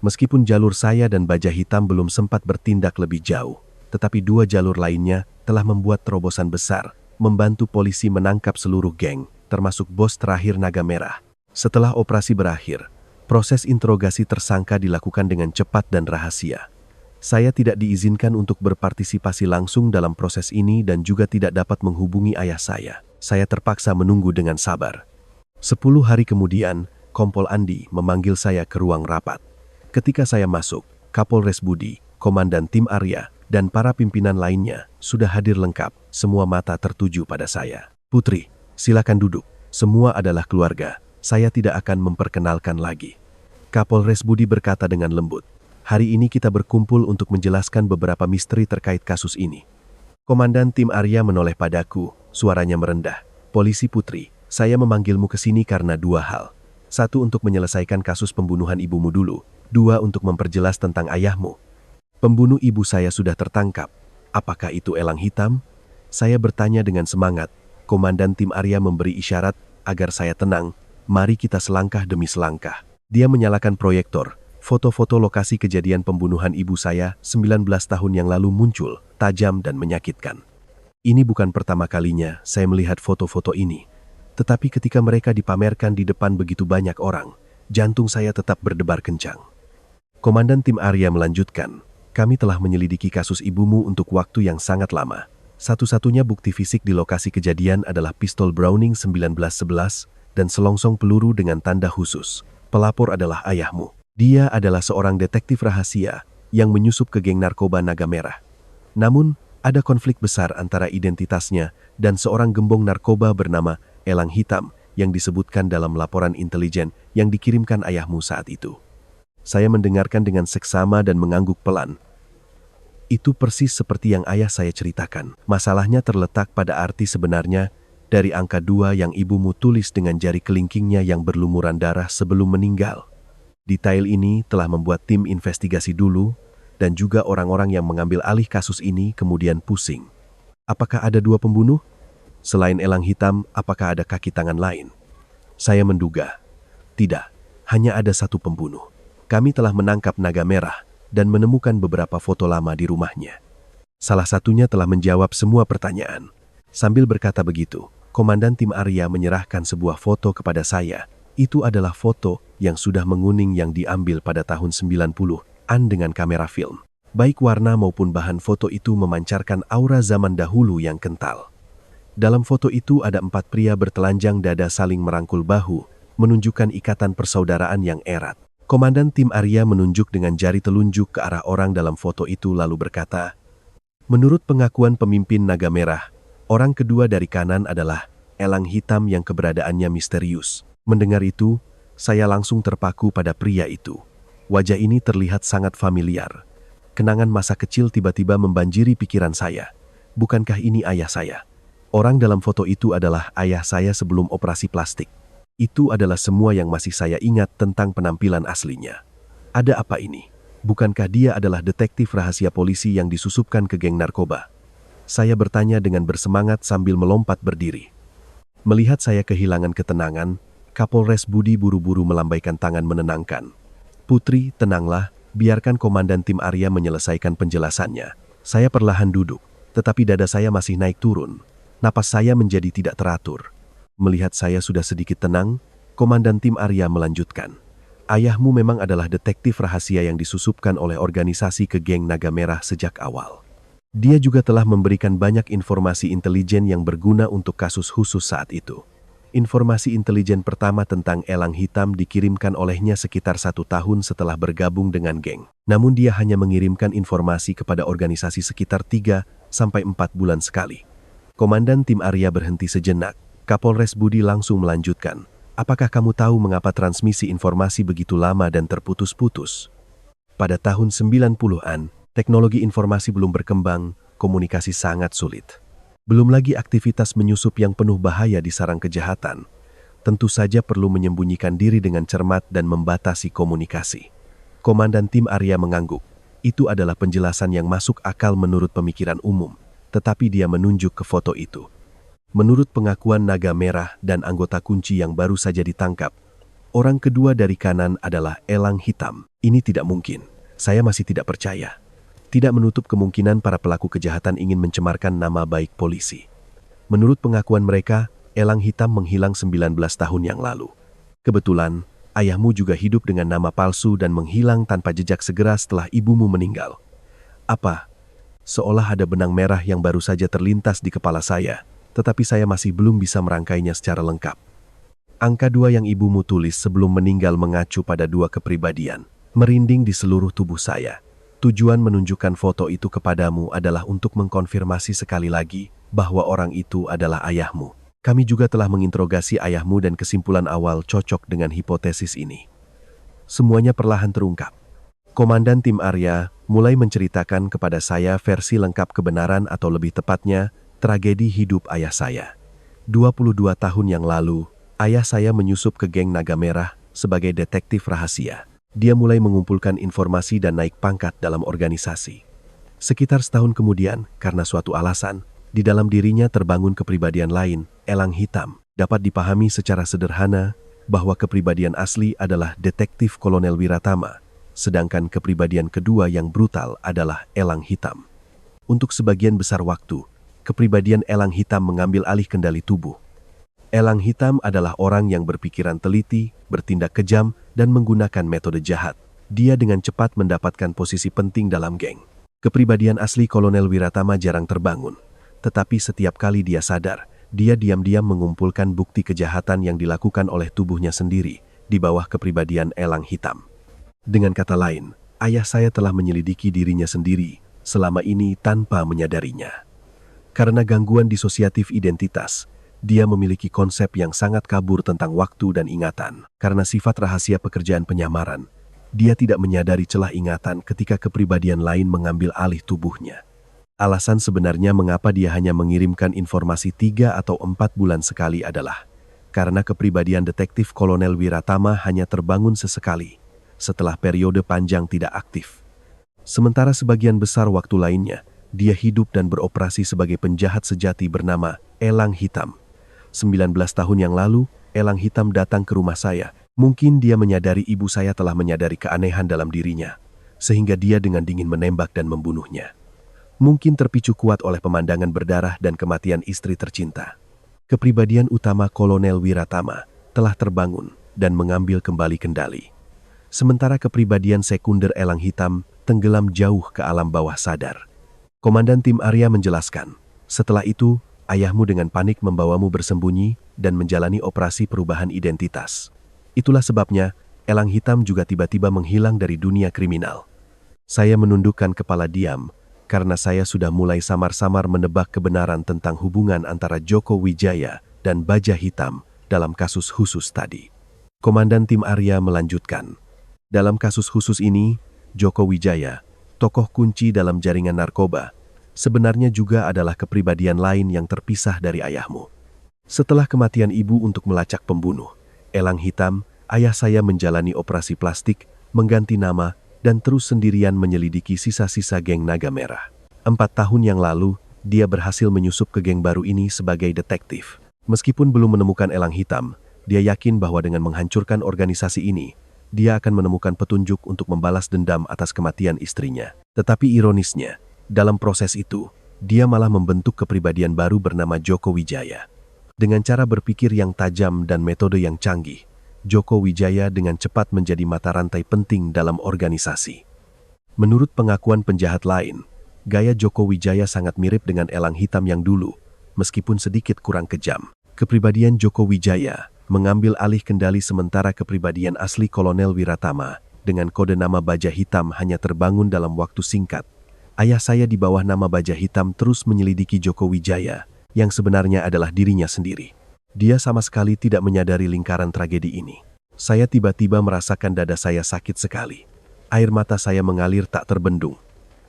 Meskipun jalur saya dan Baja Hitam belum sempat bertindak lebih jauh, tetapi 2 jalur lainnya telah membuat terobosan besar, membantu polisi menangkap seluruh geng, termasuk bos terakhir Naga Merah. Setelah operasi berakhir, proses interogasi tersangka dilakukan dengan cepat dan rahasia. Saya tidak diizinkan untuk berpartisipasi langsung dalam proses ini dan juga tidak dapat menghubungi ayah saya. Saya terpaksa menunggu dengan sabar. 10 hari kemudian, Kompol Andi memanggil saya ke ruang rapat. Ketika saya masuk, Kapolres Budi, Komandan Tim Arya, dan para pimpinan lainnya sudah hadir lengkap. Semua mata tertuju pada saya. Putri, silakan duduk. Semua adalah keluarga. Saya tidak akan memperkenalkan lagi. Kapolres Budi berkata dengan lembut. Hari ini kita berkumpul untuk menjelaskan beberapa misteri terkait kasus ini. Komandan Tim Arya menoleh padaku, suaranya merendah. Polisi Putri, saya memanggilmu ke sini karena dua hal. Satu, untuk menyelesaikan kasus pembunuhan ibumu dulu. Dua, untuk memperjelas tentang ayahmu. Pembunuh ibu saya sudah tertangkap. Apakah itu Elang Hitam? Saya bertanya dengan semangat. Komandan Tim Arya memberi isyarat agar saya tenang. Mari kita selangkah demi selangkah. Dia menyalakan proyektor. Foto-foto lokasi kejadian pembunuhan ibu saya 19 tahun yang lalu muncul, tajam dan menyakitkan. Ini bukan pertama kalinya saya melihat foto-foto ini. Tetapi ketika mereka dipamerkan di depan begitu banyak orang, jantung saya tetap berdebar kencang. Komandan Tim Arya melanjutkan, kami telah menyelidiki kasus ibumu untuk waktu yang sangat lama. Satu-satunya bukti fisik di lokasi kejadian adalah pistol Browning 1911 dan selongsong peluru dengan tanda khusus. Pelapor adalah ayahmu. Dia adalah seorang detektif rahasia yang menyusup ke geng narkoba Naga Merah. Namun, ada konflik besar antara identitasnya dan seorang gembong narkoba bernama Elang Hitam yang disebutkan dalam laporan intelijen yang dikirimkan ayahmu saat itu. Saya mendengarkan dengan seksama dan mengangguk pelan. Itu persis seperti yang ayah saya ceritakan. Masalahnya terletak pada arti sebenarnya dari angka 2 yang ibumu tulis dengan jari kelingkingnya yang berlumuran darah sebelum meninggal. Detail ini telah membuat tim investigasi dulu dan juga orang-orang yang mengambil alih kasus ini kemudian pusing. Apakah ada 2 pembunuh? Selain Elang Hitam, apakah ada kaki tangan lain? Saya menduga. Tidak, hanya ada 1 pembunuh. Kami telah menangkap Naga Merah dan menemukan beberapa foto lama di rumahnya. Salah satunya telah menjawab semua pertanyaan. Sambil berkata begitu, Komandan Tim Arya menyerahkan sebuah foto kepada saya. Itu adalah foto yang sudah menguning yang diambil pada tahun 90-an dengan kamera film. Baik warna maupun bahan foto itu memancarkan aura zaman dahulu yang kental. Dalam foto itu ada 4 pria bertelanjang dada saling merangkul bahu, menunjukkan ikatan persaudaraan yang erat. Komandan Tim Arya menunjuk dengan jari telunjuk ke arah orang dalam foto itu lalu berkata, menurut pengakuan pemimpin Naga Merah, orang kedua dari kanan adalah Elang Hitam yang keberadaannya misterius. Mendengar itu, saya langsung terpaku pada pria itu. Wajah ini terlihat sangat familiar. Kenangan masa kecil tiba-tiba membanjiri pikiran saya. Bukankah ini ayah saya? Orang dalam foto itu adalah ayah saya sebelum operasi plastik. Itu adalah semua yang masih saya ingat tentang penampilan aslinya. Ada apa ini? Bukankah dia adalah detektif rahasia polisi yang disusupkan ke geng narkoba? Saya bertanya dengan bersemangat sambil melompat berdiri. Melihat saya kehilangan ketenangan, Kapolres Budi buru-buru melambaikan tangan menenangkan. Putri, tenanglah, biarkan Komandan Tim Arya menyelesaikan penjelasannya. Saya perlahan duduk, tetapi dada saya masih naik turun. Napas saya menjadi tidak teratur. Melihat saya sudah sedikit tenang, Komandan Tim Arya melanjutkan. Ayahmu memang adalah detektif rahasia yang disusupkan oleh organisasi ke geng Naga Merah sejak awal. Dia juga telah memberikan banyak informasi intelijen yang berguna untuk kasus khusus saat itu. Informasi intelijen pertama tentang Elang Hitam dikirimkan olehnya sekitar 1 tahun setelah bergabung dengan geng. Namun dia hanya mengirimkan informasi kepada organisasi sekitar 3-4 bulan sekali. Komandan Tim Arya berhenti sejenak. Kapolres Budi langsung melanjutkan. Apakah kamu tahu mengapa transmisi informasi begitu lama dan terputus-putus? Pada tahun 90-an, teknologi informasi belum berkembang, komunikasi sangat sulit. Belum lagi aktivitas menyusup yang penuh bahaya di sarang kejahatan. Tentu saja perlu menyembunyikan diri dengan cermat dan membatasi komunikasi. Komandan Tim Arya mengangguk. Itu adalah penjelasan yang masuk akal menurut pemikiran umum. Tetapi dia menunjuk ke foto itu. Menurut pengakuan Naga Merah dan anggota kunci yang baru saja ditangkap, orang kedua dari kanan adalah Elang Hitam. Ini tidak mungkin. Saya masih tidak percaya. Tidak menutup kemungkinan para pelaku kejahatan ingin mencemarkan nama baik polisi. Menurut pengakuan mereka, Elang Hitam menghilang 19 tahun yang lalu. Kebetulan, ayahmu juga hidup dengan nama palsu dan menghilang tanpa jejak segera setelah ibumu meninggal. Apa? Seolah ada benang merah yang baru saja terlintas di kepala saya, tetapi saya masih belum bisa merangkainya secara lengkap. Angka 2 yang ibumu tulis sebelum meninggal mengacu pada 2 kepribadian, merinding di seluruh tubuh saya. Tujuan menunjukkan foto itu kepadamu adalah untuk mengkonfirmasi sekali lagi bahwa orang itu adalah ayahmu. Kami juga telah menginterogasi ayahmu dan kesimpulan awal cocok dengan hipotesis ini. Semuanya perlahan terungkap. Komandan Tim Arya mulai menceritakan kepada saya versi lengkap kebenaran atau lebih tepatnya, tragedi hidup ayah saya. 22 tahun yang lalu, ayah saya menyusup ke geng Naga Merah sebagai detektif rahasia. Dia mulai mengumpulkan informasi dan naik pangkat dalam organisasi. Sekitar setahun kemudian, karena suatu alasan, di dalam dirinya terbangun kepribadian lain, Elang Hitam. Dapat dipahami secara sederhana bahwa kepribadian asli adalah Detektif Kolonel Wiratama, sedangkan kepribadian kedua yang brutal adalah Elang Hitam. Untuk sebagian besar waktu, kepribadian Elang Hitam mengambil alih kendali tubuh. Elang Hitam adalah orang yang berpikiran teliti, bertindak kejam, dan menggunakan metode jahat. Dia dengan cepat mendapatkan posisi penting dalam geng. Kepribadian asli Kolonel Wiratama jarang terbangun. Tetapi setiap kali dia sadar, dia diam-diam mengumpulkan bukti kejahatan yang dilakukan oleh tubuhnya sendiri di bawah kepribadian Elang Hitam. Dengan kata lain, ayah saya telah menyelidiki dirinya sendiri selama ini tanpa menyadarinya. Karena gangguan disosiatif identitas, dia memiliki konsep yang sangat kabur tentang waktu dan ingatan. Karena sifat rahasia pekerjaan penyamaran, dia tidak menyadari celah ingatan ketika kepribadian lain mengambil alih tubuhnya. Alasan sebenarnya mengapa dia hanya mengirimkan informasi 3 atau 4 bulan sekali adalah karena kepribadian detektif Kolonel Wiratama hanya terbangun sesekali setelah periode panjang tidak aktif. Sementara sebagian besar waktu lainnya, dia hidup dan beroperasi sebagai penjahat sejati bernama Elang Hitam. 19 tahun yang lalu, Elang Hitam datang ke rumah saya. Mungkin dia menyadari ibu saya telah menyadari keanehan dalam dirinya, sehingga dia dengan dingin menembak dan membunuhnya. Mungkin terpicu kuat oleh pemandangan berdarah dan kematian istri tercinta. Kepribadian utama Kolonel Wiratama telah terbangun dan mengambil kembali kendali. Sementara kepribadian sekunder Elang Hitam tenggelam jauh ke alam bawah sadar. Komandan Tim Arya menjelaskan, setelah itu, ayahmu dengan panik membawamu bersembunyi dan menjalani operasi perubahan identitas. Itulah sebabnya Elang Hitam juga tiba-tiba menghilang dari dunia kriminal. Saya menundukkan kepala diam karena saya sudah mulai samar-samar menebak kebenaran tentang hubungan antara Joko Wijaya dan Baja Hitam dalam kasus khusus tadi. Komandan Tim Arya melanjutkan, dalam kasus khusus ini, Joko Wijaya, tokoh kunci dalam jaringan narkoba, sebenarnya juga adalah kepribadian lain yang terpisah dari ayahmu. Setelah kematian ibu untuk melacak pembunuh, Elang Hitam, ayah saya menjalani operasi plastik, mengganti nama, dan terus sendirian menyelidiki sisa-sisa geng Naga Merah. 4 tahun yang lalu, dia berhasil menyusup ke geng baru ini sebagai detektif. Meskipun belum menemukan Elang Hitam, dia yakin bahwa dengan menghancurkan organisasi ini, dia akan menemukan petunjuk untuk membalas dendam atas kematian istrinya. Tetapi ironisnya, dalam proses itu, dia malah membentuk kepribadian baru bernama Joko Wijaya. Dengan cara berpikir yang tajam dan metode yang canggih, Joko Wijaya dengan cepat menjadi mata rantai penting dalam organisasi. Menurut pengakuan penjahat lain, gaya Joko Wijaya sangat mirip dengan Elang Hitam yang dulu, meskipun sedikit kurang kejam. Kepribadian Joko Wijaya mengambil alih kendali sementara kepribadian asli Kolonel Wiratama dengan kode nama Baja Hitam hanya terbangun dalam waktu singkat. Ayah saya di bawah nama Baja Hitam terus menyelidiki Joko Wijaya, yang sebenarnya adalah dirinya sendiri. Dia sama sekali tidak menyadari lingkaran tragedi ini. Saya tiba-tiba merasakan dada saya sakit sekali. Air mata saya mengalir tak terbendung.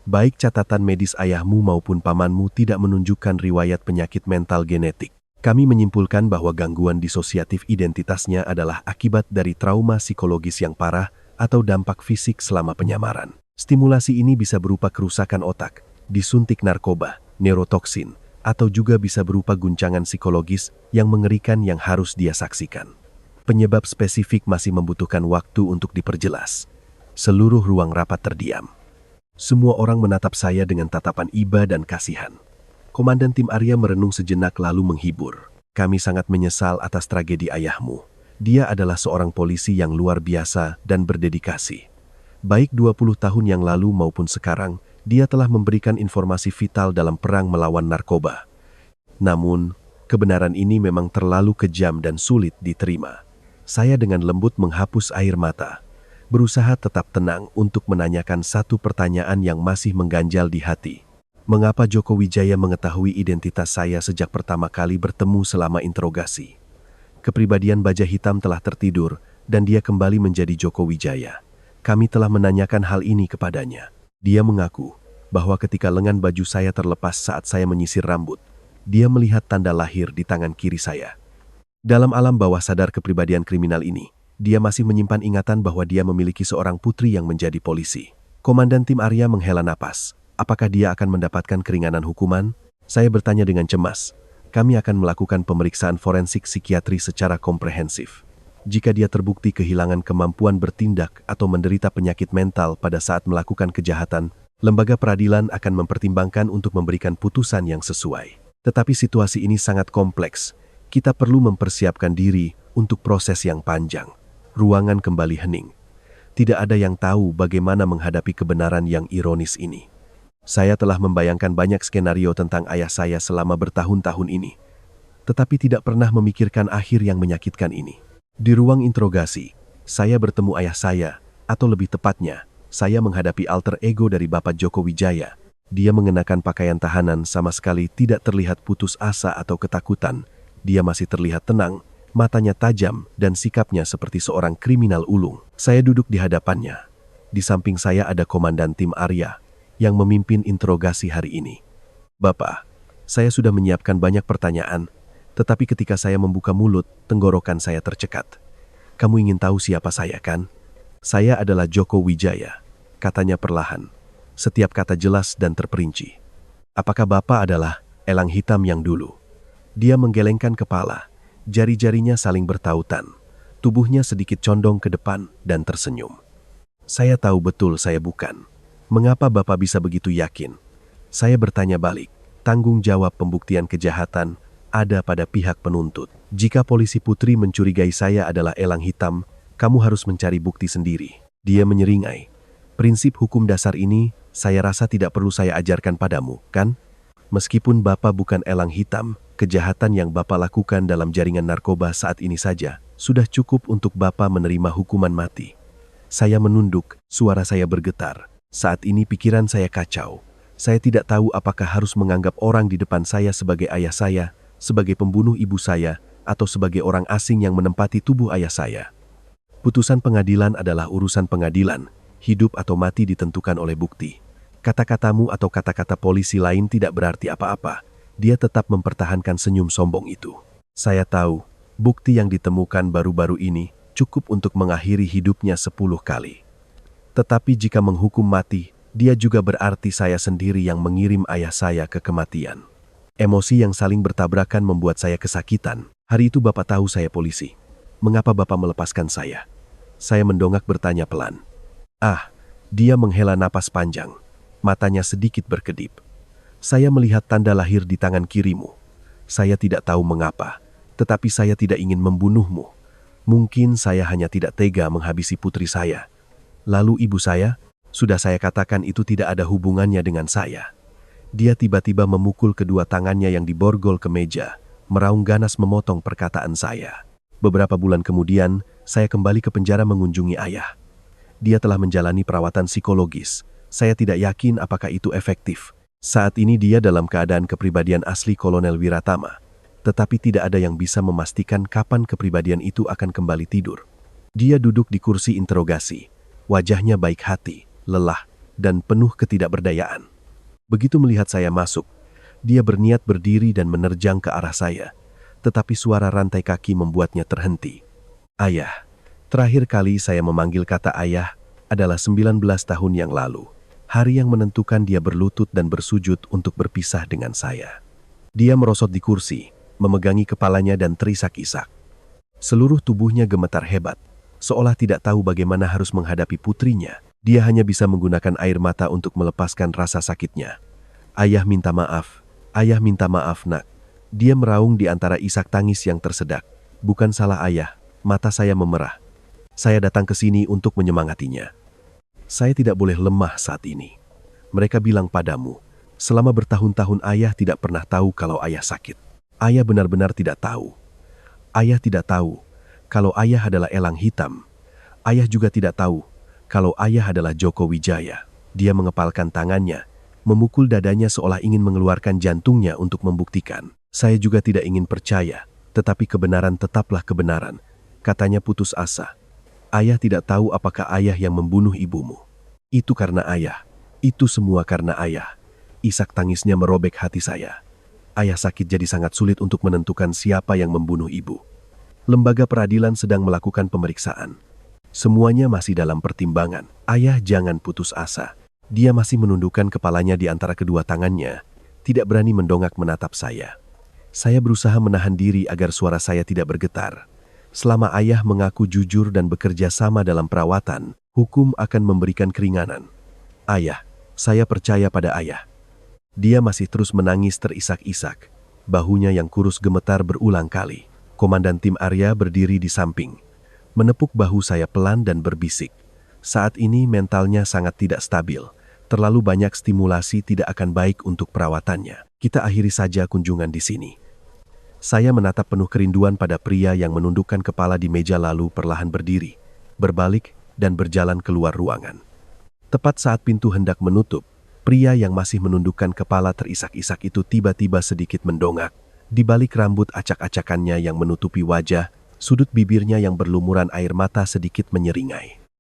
Baik catatan medis ayahmu maupun pamanmu tidak menunjukkan riwayat penyakit mental genetik. Kami menyimpulkan bahwa gangguan disosiatif identitasnya adalah akibat dari trauma psikologis yang parah atau dampak fisik selama penyamaran. Stimulasi ini bisa berupa kerusakan otak, disuntik narkoba, neurotoksin, atau juga bisa berupa guncangan psikologis yang mengerikan yang harus dia saksikan. Penyebab spesifik masih membutuhkan waktu untuk diperjelas. Seluruh ruang rapat terdiam. Semua orang menatap saya dengan tatapan iba dan kasihan. Komandan Tim Arya merenung sejenak lalu menghibur. Kami sangat menyesal atas tragedi ayahmu. Dia adalah seorang polisi yang luar biasa dan berdedikasi. Baik 20 tahun yang lalu maupun sekarang, dia telah memberikan informasi vital dalam perang melawan narkoba. Namun, kebenaran ini memang terlalu kejam dan sulit diterima. Saya dengan lembut menghapus air mata. berusaha tetap tenang untuk menanyakan satu pertanyaan yang masih mengganjal di hati. Mengapa Joko Wijaya mengetahui identitas saya sejak pertama kali bertemu selama interogasi? Kepribadian baja hitam telah tertidur dan dia kembali menjadi Joko Wijaya. Kami telah menanyakan hal ini kepadanya. Dia mengaku bahwa ketika lengan baju saya terlepas saat saya menyisir rambut, dia melihat tanda lahir di tangan kiri saya. Dalam alam bawah sadar kepribadian kriminal ini, dia masih menyimpan ingatan bahwa dia memiliki seorang putri yang menjadi polisi. Komandan Tim Arya menghela napas. Apakah dia akan mendapatkan keringanan hukuman? Saya bertanya dengan cemas. Kami akan melakukan pemeriksaan forensik psikiatri secara komprehensif. Jika dia terbukti kehilangan kemampuan bertindak atau menderita penyakit mental pada saat melakukan kejahatan, lembaga peradilan akan mempertimbangkan untuk memberikan putusan yang sesuai. Tetapi situasi ini sangat kompleks. Kita perlu mempersiapkan diri untuk proses yang panjang. Ruangan kembali hening. Tidak ada yang tahu bagaimana menghadapi kebenaran yang ironis ini. Saya telah membayangkan banyak skenario tentang ayah saya selama bertahun-tahun ini, tetapi tidak pernah memikirkan akhir yang menyakitkan ini. Di ruang interogasi, saya bertemu ayah saya, atau lebih tepatnya, saya menghadapi alter ego dari Bapak Joko Wijaya. Dia mengenakan pakaian tahanan, sama sekali tidak terlihat putus asa atau ketakutan. Dia masih terlihat tenang, matanya tajam, dan sikapnya seperti seorang kriminal ulung. Saya duduk di hadapannya. Di samping saya ada Komandan Tim Arya yang memimpin interogasi hari ini. Bapak, saya sudah menyiapkan banyak pertanyaan, tetapi ketika saya membuka mulut, tenggorokan saya tercekat. Kamu ingin tahu siapa saya, kan? Saya adalah Joko Wijaya, katanya perlahan. Setiap kata jelas dan terperinci. Apakah Bapak adalah elang hitam yang dulu? Dia menggelengkan kepala, jari-jarinya saling bertautan. Tubuhnya sedikit condong ke depan dan tersenyum. Saya tahu betul saya bukan. Mengapa Bapak bisa begitu yakin? Saya bertanya balik. Tanggung jawab pembuktian kejahatan ada pada pihak penuntut. Jika polisi putri mencurigai saya adalah elang hitam, kamu harus mencari bukti sendiri. Dia menyeringai. Prinsip hukum dasar ini, saya rasa tidak perlu saya ajarkan padamu, kan? Meskipun Bapak bukan elang hitam, kejahatan yang Bapak lakukan dalam jaringan narkoba saat ini saja sudah cukup untuk Bapak menerima hukuman mati. Saya menunduk, suara saya bergetar. Saat ini pikiran saya kacau. Saya tidak tahu apakah harus menganggap orang di depan saya sebagai ayah saya, sebagai pembunuh ibu saya, atau sebagai orang asing yang menempati tubuh ayah saya. Putusan pengadilan adalah urusan pengadilan. Hidup atau mati ditentukan oleh bukti. Kata-katamu atau kata-kata polisi lain tidak berarti apa-apa. Dia tetap mempertahankan senyum sombong itu. Saya tahu, bukti yang ditemukan baru-baru ini cukup untuk mengakhiri hidupnya 10 kali. Tetapi jika menghukum mati, dia juga berarti saya sendiri yang mengirim ayah saya ke kematian. Emosi yang saling bertabrakan membuat saya kesakitan. Hari itu Bapak tahu saya polisi. Mengapa Bapak melepaskan saya? Saya mendongak bertanya pelan. Dia menghela napas panjang. Matanya sedikit berkedip. Saya melihat tanda lahir di tangan kirimu. Saya tidak tahu mengapa, tetapi saya tidak ingin membunuhmu. Mungkin saya hanya tidak tega menghabisi putri saya. Lalu ibu saya, sudah saya katakan itu tidak ada hubungannya dengan saya. Dia tiba-tiba memukul kedua tangannya yang diborgol ke meja, meraung ganas memotong perkataan saya. Beberapa bulan kemudian, saya kembali ke penjara mengunjungi ayah. Dia telah menjalani perawatan psikologis. Saya tidak yakin apakah itu efektif. Saat ini dia dalam keadaan kepribadian asli Kolonel Wiratama. Tetapi tidak ada yang bisa memastikan kapan kepribadian itu akan kembali tidur. Dia duduk di kursi interogasi. Wajahnya baik hati, lelah, dan penuh ketidakberdayaan. Begitu melihat saya masuk, dia berniat berdiri dan menerjang ke arah saya. Tetapi suara rantai kaki membuatnya terhenti. Ayah. Terakhir kali saya memanggil kata ayah adalah 19 tahun yang lalu. Hari yang menentukan dia berlutut dan bersujud untuk berpisah dengan saya. Dia merosot di kursi, memegangi kepalanya dan terisak-isak. Seluruh tubuhnya gemetar hebat. Seolah tidak tahu bagaimana harus menghadapi putrinya. Dia hanya bisa menggunakan air mata untuk melepaskan rasa sakitnya. Ayah minta maaf, nak. Dia meraung di antara isak tangis yang tersedak. Bukan salah ayah, mata saya memerah. Saya datang ke sini untuk menyemangatinya. Saya tidak boleh lemah saat ini. Mereka bilang padamu, selama bertahun-tahun ayah tidak pernah tahu kalau ayah sakit. Ayah benar-benar tidak tahu. Ayah tidak tahu kalau ayah adalah elang hitam. Ayah juga tidak tahu kalau ayah adalah Joko Wijaya. Dia mengepalkan tangannya, memukul dadanya seolah ingin mengeluarkan jantungnya untuk membuktikan. Saya juga tidak ingin percaya, tetapi kebenaran tetaplah kebenaran, katanya putus asa. Ayah tidak tahu apakah ayah yang membunuh ibumu. Itu karena ayah. Itu semua karena ayah. Isak tangisnya merobek hati saya. Ayah sakit jadi sangat sulit untuk menentukan siapa yang membunuh ibu. Lembaga peradilan sedang melakukan pemeriksaan. Semuanya masih dalam pertimbangan. Ayah jangan putus asa. Dia masih menundukkan kepalanya di antara kedua tangannya, tidak berani mendongak menatap saya. Saya berusaha menahan diri agar suara saya tidak bergetar. Selama ayah mengaku jujur dan bekerja sama dalam perawatan, hukum akan memberikan keringanan. Ayah, saya percaya pada ayah. Dia masih terus menangis terisak-isak. Bahunya yang kurus gemetar berulang kali. Komandan tim Arya berdiri di samping, menepuk bahu saya pelan dan berbisik. Saat ini mentalnya sangat tidak stabil. Terlalu banyak stimulasi tidak akan baik untuk perawatannya. Kita akhiri saja kunjungan di sini. Saya menatap penuh kerinduan pada pria yang menundukkan kepala di meja lalu perlahan berdiri, berbalik dan berjalan keluar ruangan. Tepat saat pintu hendak menutup, pria yang masih menundukkan kepala terisak-isak itu tiba-tiba sedikit mendongak. Di balik rambut acak-acakannya yang menutupi wajah, sudut bibirnya yang berlumuran air mata sedikit menyeringai.